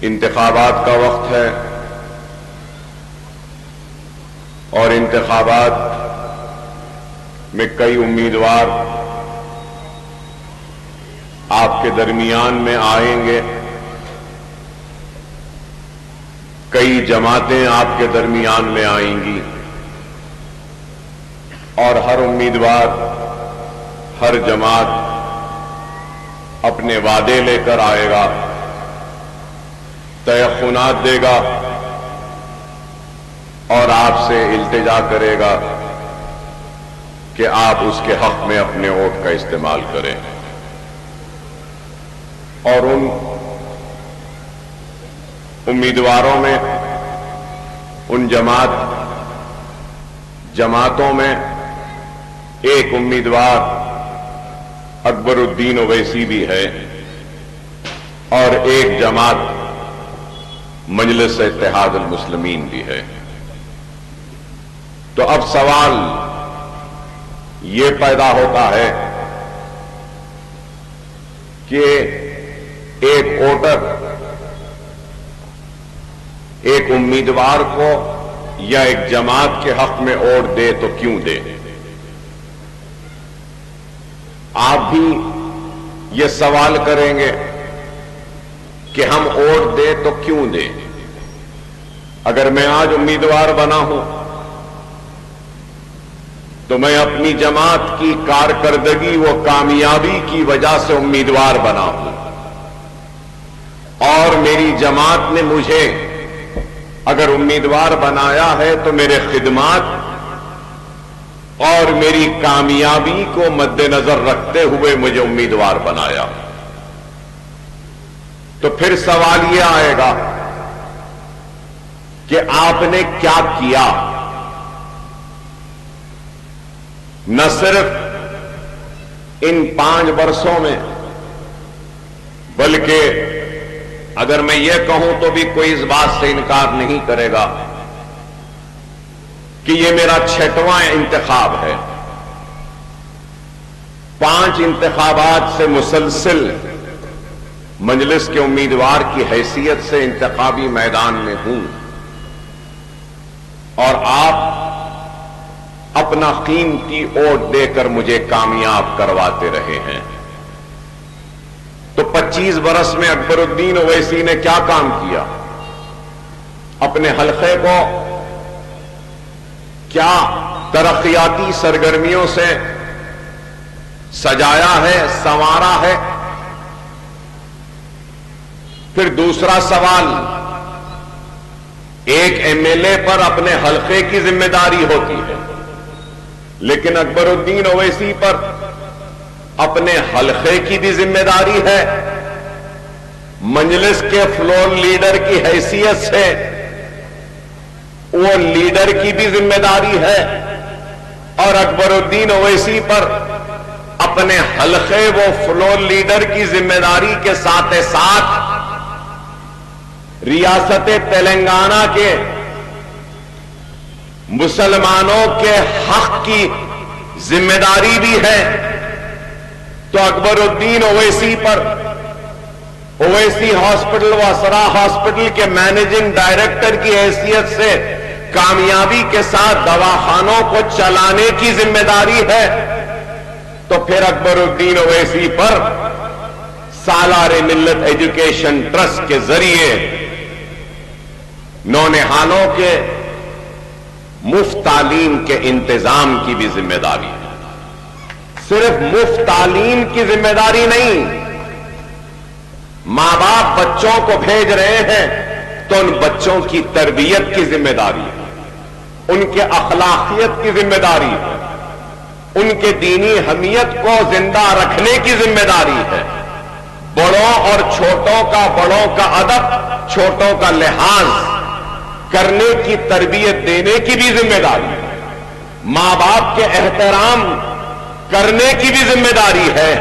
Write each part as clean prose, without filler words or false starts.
انتخابات کا وقت ہے اور انتخابات میں کئی امیدوار آپ کے درمیان میں آئیں گے، کئی جماعتیں آپ کے درمیان میں آئیں گی اور ہر امیدوار، ہر جماعت اپنے وعدے لے کر آئے گا، تیقنات دے گا اور آپ سے التجا کرے گا کہ آپ اس کے حق میں اپنے ووٹ کا استعمال کریں۔ اور ان امیدواروں میں، ان جماعتوں میں ایک امیدوار اکبر الدین اویسی بھی ہے اور ایک جماعت مجلس اتحاد المسلمین بھی ہے۔ تو اب سوال یہ پیدا ہوتا ہے کہ ایک ووٹر ایک امیدوار کو یا ایک جماعت کے حق میں ووٹ دے تو کیوں دے؟ آپ بھی یہ سوال کریں گے کہ ہم ووٹ دے تو کیوں دیں؟ اگر میں آج امیدوار بنا ہوں تو میں اپنی جماعت کی کارکردگی و کامیابی کی وجہ سے امیدوار بنا ہوں، اور میری جماعت نے مجھے اگر امیدوار بنایا ہے تو میرے خدمات اور میری کامیابی کو مد نظر رکھتے ہوئے مجھے امیدوار بنایا۔ تو پھر سوال یہ آئے گا کہ آپ نے کیا کیا؟ نہ صرف ان 5 برسوں میں، بلکہ اگر میں یہ کہوں تو بھی کوئی اس بات سے انکار نہیں کرے گا کہ یہ میرا 6واں انتخاب ہے۔ 5 انتخابات سے مسلسل مجلس کے امیدوار کی حیثیت سے انتخابی میدان میں ہوں، اور آپ اپنا قیمتی ووٹ دے کر مجھے کامیاب کرواتے رہے ہیں۔ تو 25 برس میں اکبر الدین اویسی نے کیا کام کیا؟ اپنے حلقے کو کیا ترقیاتی سرگرمیوں سے سجایا ہے، سنوارا ہے؟ پھر دوسرا سوال، ایک ایم ایل اے پر اپنے حلقے کی ذمہ داری ہوتی ہے، لیکن اکبر الدین اویسی پر اپنے حلقے کی بھی ذمہ داری ہے، مجلس کے فلور لیڈر کی حیثیت سے وہ لیڈر کی بھی ذمہ داری ہے، اور اکبر الدین اویسی پر اپنے حلقے و فلور لیڈر کی ذمہ داری کے ساتھ ساتھ ریاست تلنگانہ کے مسلمانوں کے حق کی ذمہ داری بھی ہے۔ تو اکبر الدین اویسی پر اویسی ہاسپٹل و اسرا ہاسپٹل کے مینیجنگ ڈائریکٹر کی حیثیت سے کامیابی کے ساتھ دواخانوں کو چلانے کی ذمہ داری ہے، تو پھر اکبر الدین اویسی پر سالار ملت ایجوکیشن ٹرسٹ کے ذریعے نونہالوں کے مفت تعلیم کے انتظام کی بھی ذمہ داری ہے۔ صرف مفت تعلیم کی ذمہ داری نہیں، ماں باپ بچوں کو بھیج رہے ہیں تو ان بچوں کی تربیت کی ذمہ داری ہے، ان کے اخلاقیت کی ذمہ داری ہے، ان کے دینی حمیت کو زندہ رکھنے کی ذمہ داری ہے، بڑوں اور چھوٹوں کا ادب، چھوٹوں کا لحاظ کرنے کی تربیت دینے کی بھی ذمہ داری ہے، ماں باپ کے احترام کرنے کی بھی ذمہ داری ہے،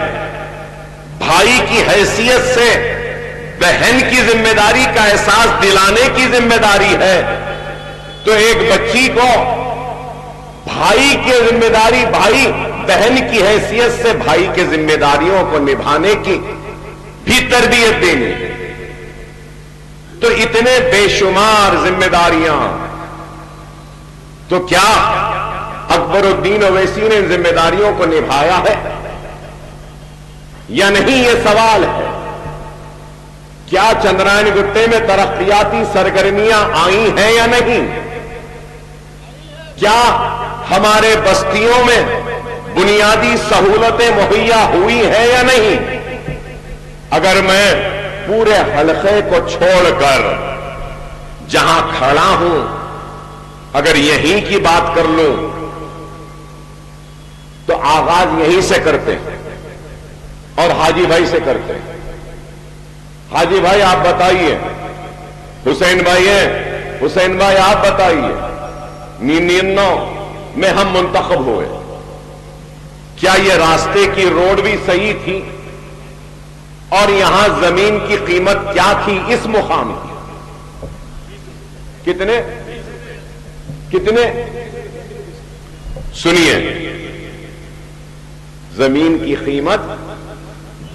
بھائی کی حیثیت سے بہن کی ذمہ داری کا احساس دلانے کی ذمہ داری ہے۔ تو ایک بچی کو بھائی کی ذمہ داری، بھائی بہن کی حیثیت سے بھائی کی ذمہ داریوں کو نبھانے کی بھی تربیت دینی ہے۔ تو اتنے بے شمار ذمہ داریاں. تو کیا اکبر الدین اویسی نے ان ذمہ داریوں کو نبھایا ہے یا نہیں؟ یہ سوال ہے. کیا چندرائن گٹے میں ترقیاتی سرگرمیاں آئی ہیں یا نہیں؟ کیا ہمارے بستیوں میں بنیادی سہولتیں مہیا ہوئی ہیں یا نہیں؟ اگر میں پورے حلقے کو چھوڑ کر جہاں کھڑا ہوں اگر یہیں کی بات کر لوں تو آغاز یہیں سے کرتے ہیں اور حاجی بھائی سے کرتے ہیں. حاجی بھائی آپ بتائیے. حسین بھائی ہیں. حسین بھائی آپ بتائیے. 99 میں ہم منتخب ہوئے. کیا یہ راستے کی روڈ بھی صحیح تھی؟ اور یہاں زمین کی قیمت کیا تھی اس مقام کی؟ کتنے سنیے. زمین کی قیمت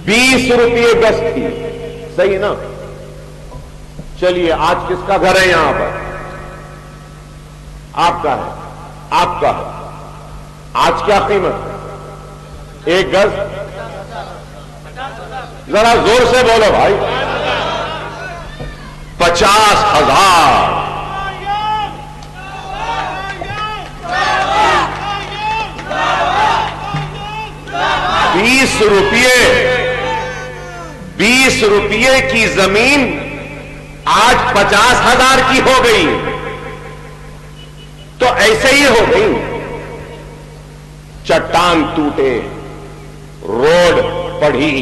20 روپے گز تھی. صحیح نا؟ چلیے آج کس کا گھر ہے یہاں پر؟ آپ کا ہے. آپ کا ہے. آج کیا قیمت؟ ایک گز ذرا زور سے بولو بھائی. 50,000. 20 روپے 20 روپے کی زمین آج 50,000 کی ہو گئی. تو ایسے ہی ہو گئی. چٹان ٹوٹے, روڈ پڑھی,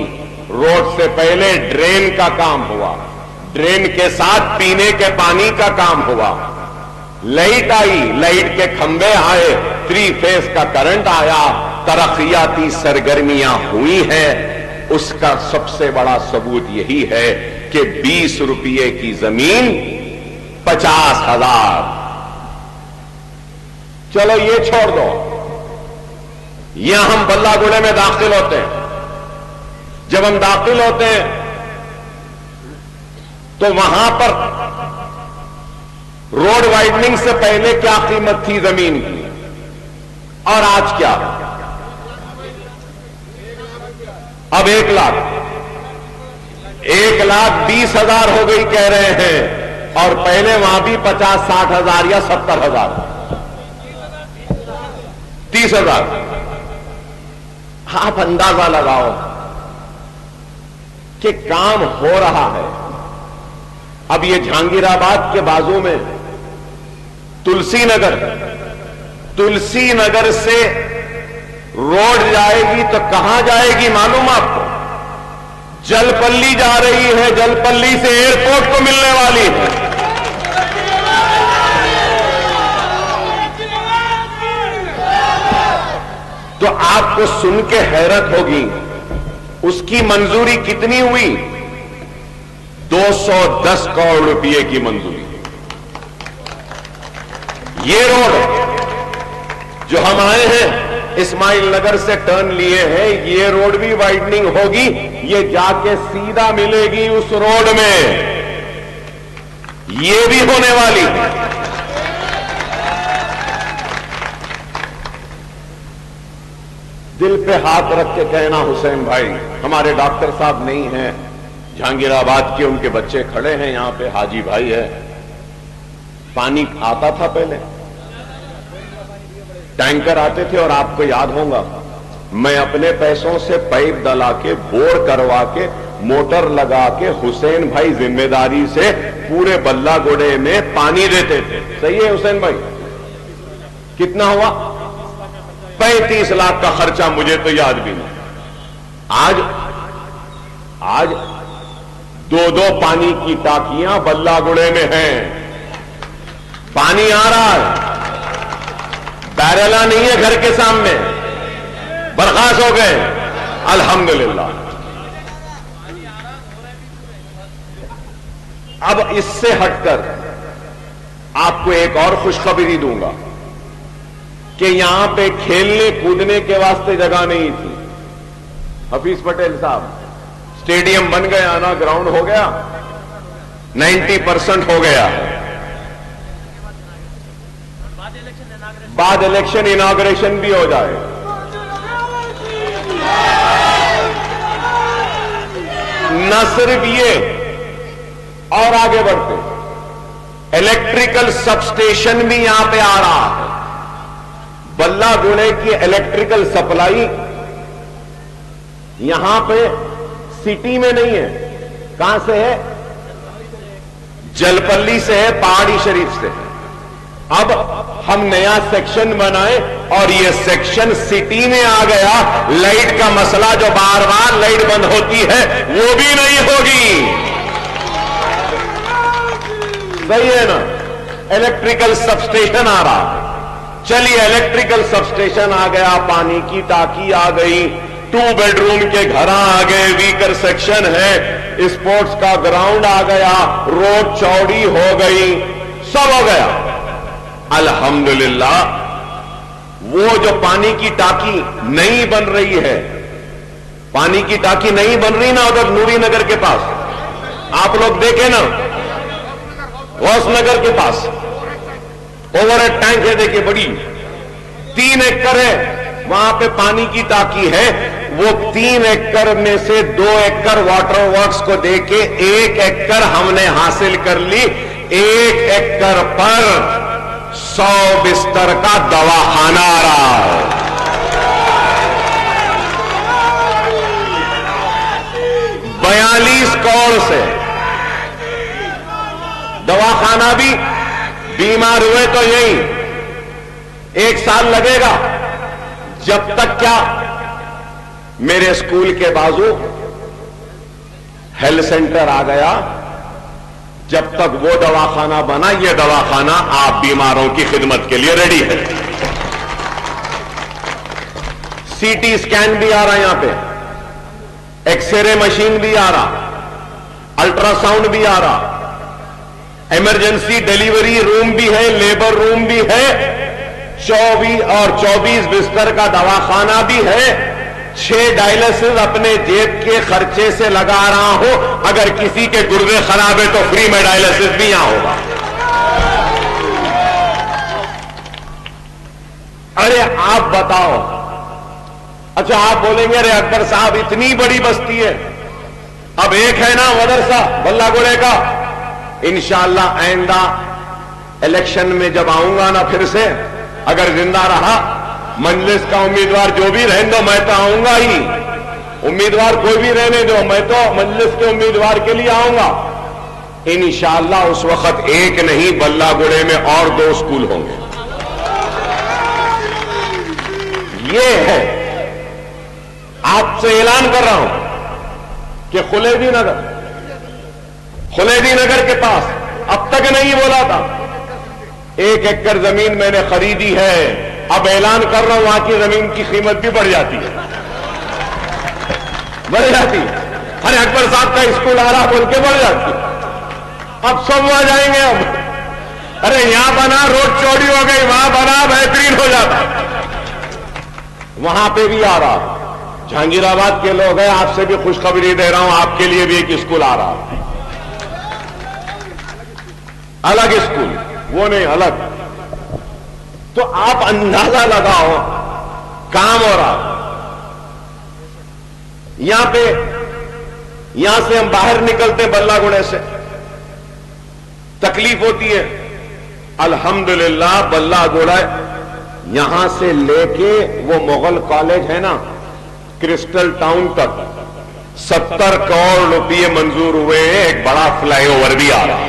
روڈ سے پہلے ڈرین کا کام ہوا, ڈرین کے ساتھ پینے کے پانی کا کام ہوا, لائٹ آئی, لائٹ کے کھمبے آئے, 3 فیز کا کرنٹ آیا, ترقیاتی سرگرمیاں ہوئی ہیں. اس کا سب سے بڑا ثبوت یہی ہے کہ 20 روپے کی زمین 50,000. چلو یہ چھوڑ دو. یہاں ہم بلہ گڑے میں داخل ہوتے ہیں. جب ہم داخل ہوتے ہیں تو وہاں پر روڈ وائڈنگ سے پہلے کیا قیمت تھی زمین کی اور آج کیا؟ اب 1 لاکھ 1,20,000 ہو گئی کہہ رہے ہیں, اور پہلے وہاں بھی 50-60,000 یا 70,000 30,000. آپ اندازہ لگاؤ کہ کام ہو رہا ہے. اب یہ جہانگیر آباد کے بازو میں تلسی نگر سے روڈ جائے گی تو کہاں جائے گی معلوم آپ کو؟ جل پلی جا رہی ہے, جل پلی سے ایئرپورٹ کو ملنے والی ہے. تو آپ کو سن کے حیرت ہوگی اس کی منظوری کتنی ہوئی؟ 210 کروڑ روپے کی منظوری. یہ روڈ جو ہم آئے ہیں اسماعیل نگر سے ٹرن لیے ہیں, یہ روڈ بھی وائڈنگ ہوگی. یہ جا کے سیدھا ملے گی اس روڈ میں. یہ بھی ہونے والی ہے. دل پہ ہاتھ رکھ کے کہنا حسین بھائی, ہمارے ڈاکٹر صاحب نہیں ہیں جہانگیر آباد کے, ان کے بچے کھڑے ہیں یہاں پہ, حاجی بھائی ہے. پانی آتا تھا پہلے, ٹینکر آتے تھے, اور آپ کو یاد ہوگا میں اپنے پیسوں سے پائپ ڈلا کے, بور کروا کے, موٹر لگا کے حسین بھائی ذمہ داری سے پورے بلہ گوڑے میں پانی دیتے تھے. صحیح ہے حسین بھائی؟ کتنا ہوا؟ 35 لاکھ کا خرچہ, مجھے تو یاد بھی نہیں. آج 2 پانی کی ٹاکیاں بلہ گڑے میں ہیں. پانی آ رہا ہے, بیرلا نہیں ہے گھر کے سامنے, برخاست ہو گئے الحمدللہ. اب اس سے ہٹ کر آپ کو ایک اور خوشخبری دوں گا کہ یہاں پہ کھیلنے کودنے کے واسطے جگہ نہیں تھی. حفیظ پٹیل صاحب, اسٹیڈیم بن گیا نا, گراؤنڈ ہو گیا, 90% ہو گیا ہے. بعد الیکشن اناگریشن بھی ہو جائے. نہ صرف یہ، اور آگے بڑھتے، الیکٹریکل سب اسٹیشن بھی یہاں پہ آ رہا ہے. بلہ گڑے کی الیکٹریکل سپلائی یہاں پہ سٹی میں نہیں ہے. کہاں سے ہے؟ جلپلی سے ہے، پہاڑی شریف سے. اب ہم نیا سیکشن بنائے اور یہ سیکشن سٹی میں آ گیا. لائٹ کا مسئلہ جو بار بار لائٹ بند ہوتی ہے وہ بھی نہیں ہوگی. صحیح ہے نا؟ الیکٹریکل سب اسٹیشن آ رہا. چلیے الیکٹریکل سب اسٹیشن آ گیا، پانی کی ٹاکی آ گئی، 2 بیڈ روم کے گھر آ گئے، ویکر سیکشن ہے، اسپورٹس کا گراؤنڈ آ گیا، روڈ چوڑی ہو گئی، سب ہو گیا. الحمدللہ وہ جو پانی کی ٹاکی نہیں بن رہی ہے، پانی کی ٹاکی نہیں بن رہی نا ادھر نوری نگر کے پاس، آپ لوگ دیکھیں نا، غوث نگر کے پاس اوور ہیڈ ٹینک ہے، دیکھیں بڑی 3 ایکڑ ہے، وہاں پہ پانی کی ٹاکی ہے. وہ 3 ایکڑ میں سے 2 ایکڑ واٹر ورکس کو دے کے 1 ایکڑ ہم نے حاصل کر لی. 1 ایکڑ پر 100 بستر کا دواخانہ آ رہا ہے. 42 کروڑ سے دواخانہ بھی. بیمار ہوئے تو یہی 1 سال لگے گا. جب تک کیا میرے اسکول کے بازو ہیلتھ سینٹر آ گیا، جب تک وہ دواخانہ بنا یہ دواخانہ آپ بیماروں کی خدمت کے لیے ریڈی ہے. سی ٹی اسکین بھی آ رہا یہاں پہ، ایکس رے مشین بھی آ رہا، الٹرا ساؤنڈ بھی آ رہا، ایمرجنسی ڈیلیوری روم بھی ہے، لیبر روم بھی ہے، 24 بستر کا دواخانہ بھی ہے. 6 ڈائلسس اپنے جیب کے خرچے سے لگا رہا ہوں. اگر کسی کے گردے خراب ہے تو فری میں ڈائلسس بھی یہاں ہوگا. ارے آپ بتاؤ، اچھا آپ بولیں گے ارے اکبر صاحب اتنی بڑی بستی ہے، اب ایک ہے نا مدرسہ بلہ گڑے کا. انشاءاللہ آئندہ الیکشن میں جب آؤں گا نا پھر سے، اگر زندہ رہا مجلس کا امیدوار جو بھی رہنے دو میں تو آؤں گا ہی. امیدوار کوئی بھی رہنے دو میں تو مجلس کے امیدوار کے لیے آؤں گا. انشاءاللہ اس وقت ایک نہیں بلہ گڑے میں اور 2 اسکول ہوں گے. یہ ہے، آپ سے اعلان کر رہا ہوں کہ خلیدی نگر کے پاس اب تک نہیں بولا تھا 1 ایکڑ زمین میں نے خریدی ہے. اب اعلان کر رہا ہوں وہاں کی زمین کی قیمت بھی بڑھ جاتی ہے، بڑھ جاتی. ارے اکبر صاحب کا اسکول آ رہا بول کے بڑھ جاتی. اب سب وہاں جائیں گے. اب ارے یہاں بنا روڈ چوڑی ہو گئی، وہاں بنا بہترین ہو جاتا. وہاں پہ بھی آ رہا. جہانگیر آباد کے لوگ ہیں، آپ سے بھی خوشخبری دے رہا ہوں، آپ کے لیے بھی ایک اسکول آ رہا. الگ اسکول، وہ نہیں الگ. تو آپ اندازہ لگاؤ کام ہو رہا. یہاں سے ہم باہر نکلتے بلہ گڑے سے تکلیف ہوتی ہے. الحمدللہ بلہ گڑا یہاں سے لے کے وہ مغل کالج ہے نا کرسٹل ٹاؤن تک 70 کروڑ روپے منظور ہوئے ہیں. ایک بڑا فلائی اوور بھی آ رہا.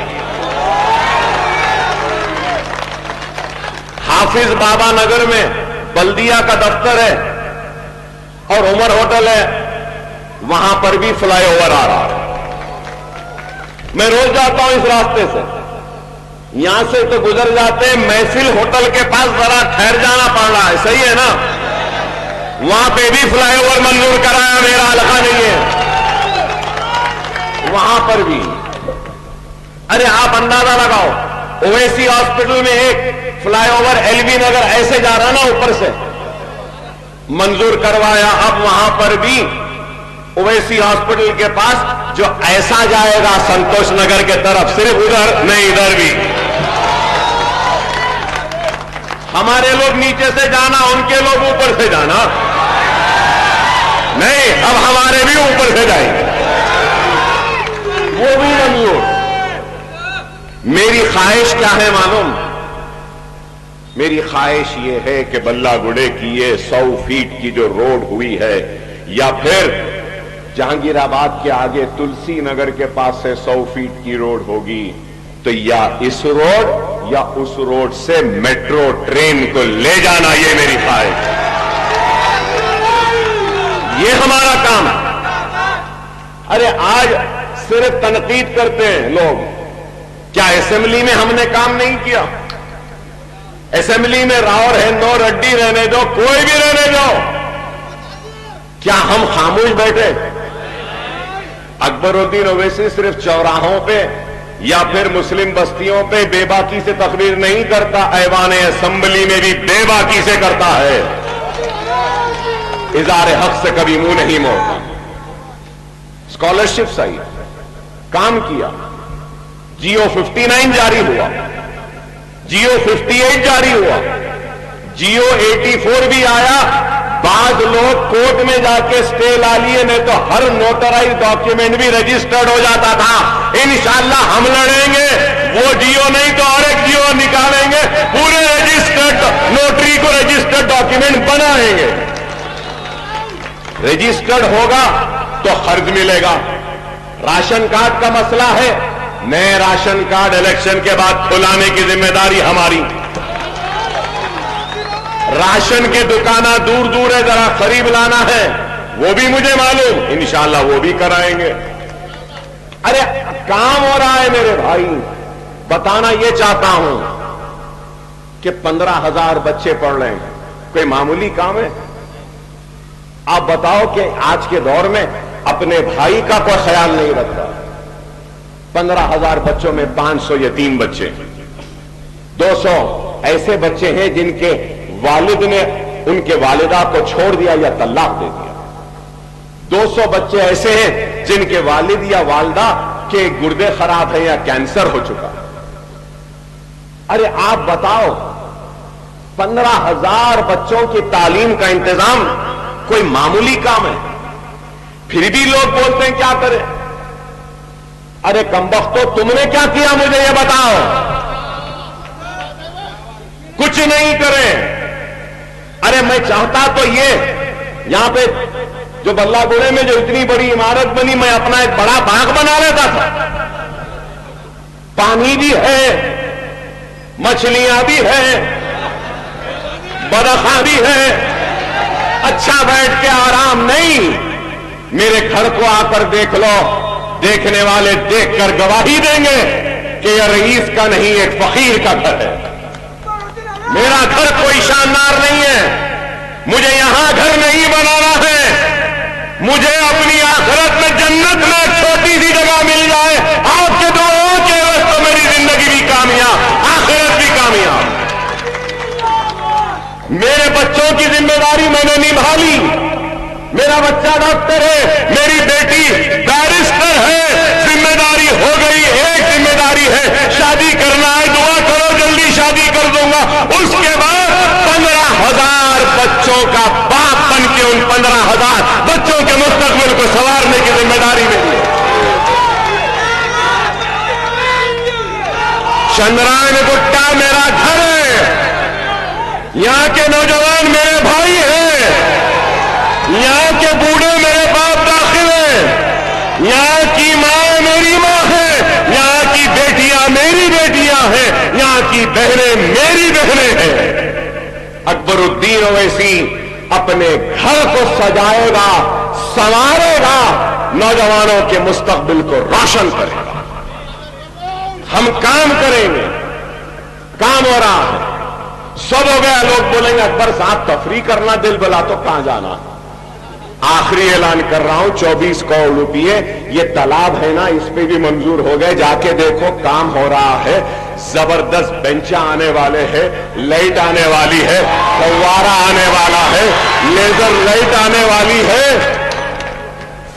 حافظ بابا نگر میں بلدیہ کا دفتر ہے اور عمر ہوٹل ہے، وہاں پر بھی فلائی اوور آ رہا. میں روز جاتا ہوں اس راستے سے، یہاں سے تو گزر جاتے ہیں، محفل ہوٹل کے پاس ذرا ٹھہر جانا پڑ رہا ہے. صحیح ہے نا؟ وہاں پہ بھی فلائی اوور منظور کرایا، میرا علاقہ نہیں ہے. وہاں پر بھی ارے آپ اندازہ لگاؤ، اویسی ہاسپٹل میں ایک fly over L B Nagar ایسے جا رہا نا اوپر سے منظور کروایا. اب وہاں پر بھی اویسی ہاسپٹل کے پاس جو ایسا جائے گا سنتوش نگر کے طرف، صرف ادھر نہیں ادھر بھی. ہمارے لوگ نیچے سے جانا، ان کے لوگ اوپر سے جانا. نہیں، اب ہمارے بھی اوپر سے جائیں گے، وہ بھی منظور. میری خواہش کیا ہے معلوم؟ میری خواہش یہ ہے کہ بلہ گڑے کی یہ 100 فیٹ کی جو روڈ ہوئی ہے، یا پھر جہانگیر آباد کے آگے تلسی نگر کے پاس سے 100 فیٹ کی روڈ ہوگی، تو یا اس روڈ یا اس روڈ سے میٹرو ٹرین کو لے جانا، یہ میری خواہش ہے. یہ ہمارا کام. ارے آج صرف تنقید کرتے ہیں لوگ. کیا اسمبلی میں ہم نے کام نہیں کیا؟ اسمبلی میں راؤ ہندو رڈی رہنے دو، کوئی بھی رہنے دو، کیا ہم خاموش بیٹھے؟ اکبر الدین اویسی صرف چوراہوں پہ یا پھر مسلم بستیوں پہ بے باکی سے تقریر نہیں کرتا، ایوان اسمبلی میں بھی بے باکی سے کرتا ہے. اظہار حق سے کبھی منہ نہیں موڑتا. اسکالرشپ صحیح کام کیا. جیو 59 جاری ہوا، جیو 58 جاری ہوا، جیو 84 بھی آیا. بعض لوگ کورٹ میں جا کے سٹے لا لیے، نہیں تو ہر نوٹرائز ڈاکیومنٹ بھی رجسٹرڈ ہو جاتا تھا. انشاءاللہ ہم لڑیں گے، وہ جیو نہیں تو اور ایک جیو نکالیں گے، پورے رجسٹرڈ نوٹری کو رجسٹرڈ ڈاکیومنٹ بنائیں گے. رجسٹرڈ ہوگا تو خرچ ملے گا. راشن کارڈ کا مسئلہ ہے، نئے راشن کارڈ الیکشن کے بعد کھلانے کی ذمہ داری ہماری. راشن کے دکانہ دور دور ہے، ذرا قریب لانا ہے، وہ بھی مجھے معلوم، انشاءاللہ وہ بھی کرائیں گے. ارے کام ہو رہا ہے میرے بھائی. بتانا یہ چاہتا ہوں کہ 15,000 بچے پڑھ رہے ہیں، کوئی معمولی کام ہے؟ آپ بتاؤ کہ آج کے دور میں اپنے بھائی کا کوئی خیال نہیں رکھتا. 15,000 بچوں میں 500 یتیم بچے، 200 ایسے بچے ہیں جن کے والد نے ان کے والدہ کو چھوڑ دیا یا طلاق دے دیا. 200 بچے ایسے ہیں جن کے والد یا والدہ کے گردے خراب ہیں یا کینسر ہو چکا. ارے آپ بتاؤ 15,000 بچوں کی تعلیم کا انتظام کوئی معمولی کام ہے؟ پھر بھی لوگ بولتے ہیں کیا کریں. ارے کمبختو، تم نے کیا کیا مجھے یہ بتاؤ. کچھ نہیں کرے. ارے میں چاہتا تو یہ یہاں پہ جو بلہ گڑے میں جو اتنی بڑی عمارت بنی، میں اپنا ایک بڑا باغ بنا لیتا تھا. پانی بھی ہے، مچھلیاں بھی ہیں، برخا بھی ہے. اچھا بیٹھ کے آرام نہیں. میرے گھر کو آ کر دیکھ لو، دیکھنے والے دیکھ کر گواہی دیں گے کہ یہ رئیس کا نہیں، ایک فقیر کا گھر ہے. میرا گھر کوئی شاندار نہیں ہے، مجھے یہاں گھر نہیں بنانا ہے، مجھے اپنی آخرت میں جنت میں ایک چھوٹی سی جگہ مل جائے. آپ کے دعاؤں کے وقت تو میری زندگی بھی کامیاب، آخرت بھی کامیاب. میرے بچوں کی ذمہ داری میں نے نبھا لی. میرا بچہ ڈاکٹر ہے، میری بیٹی بیرسٹر ہے. ذمہ داری ہو گئی. ایک ذمہ داری ہے، شادی کرنا ہے، دعا کرو جلدی شادی کر دوں گا. اس کے بعد 15,000 بچوں کا باپ بن کے ان 15,000 بچوں کے مستقبل کو سنوارنے کی ذمہ داری میری ہے. چندرائن گٹا میرا گھر ہے، یہاں کے نوجوان میرے بھائی ہیں، یہاں کے بوڑھے میرے باپ داخل ہیں، یہاں کی ماں میری ماں ہے، یہاں کی بیٹیاں میری بیٹیاں ہیں، یہاں کی بہنیں میری بہنیں ہیں. اکبر الدین اویسی اپنے گھر کو سجائے گا، سنوارے گا، نوجوانوں کے مستقبل کو روشن کرے گا. ہم کام کریں گے. کام ہو رہا ہے، سب ہو گیا. لوگ بولیں گے اکبر صاحب تفریح کرنا دل بلا تو کہاں جانا. آخری اعلان کر رہا ہوں، 24 کروڑ روپیے یہ تالاب ہے نا، اس پہ بھی منظور ہو گئے. جا کے دیکھو کام ہو رہا ہے. زبردست بینچاں آنے والے ہیں، لائٹ آنے والی ہے، فوارہ آنے والا ہے، لیزر لائٹ آنے والی ہے.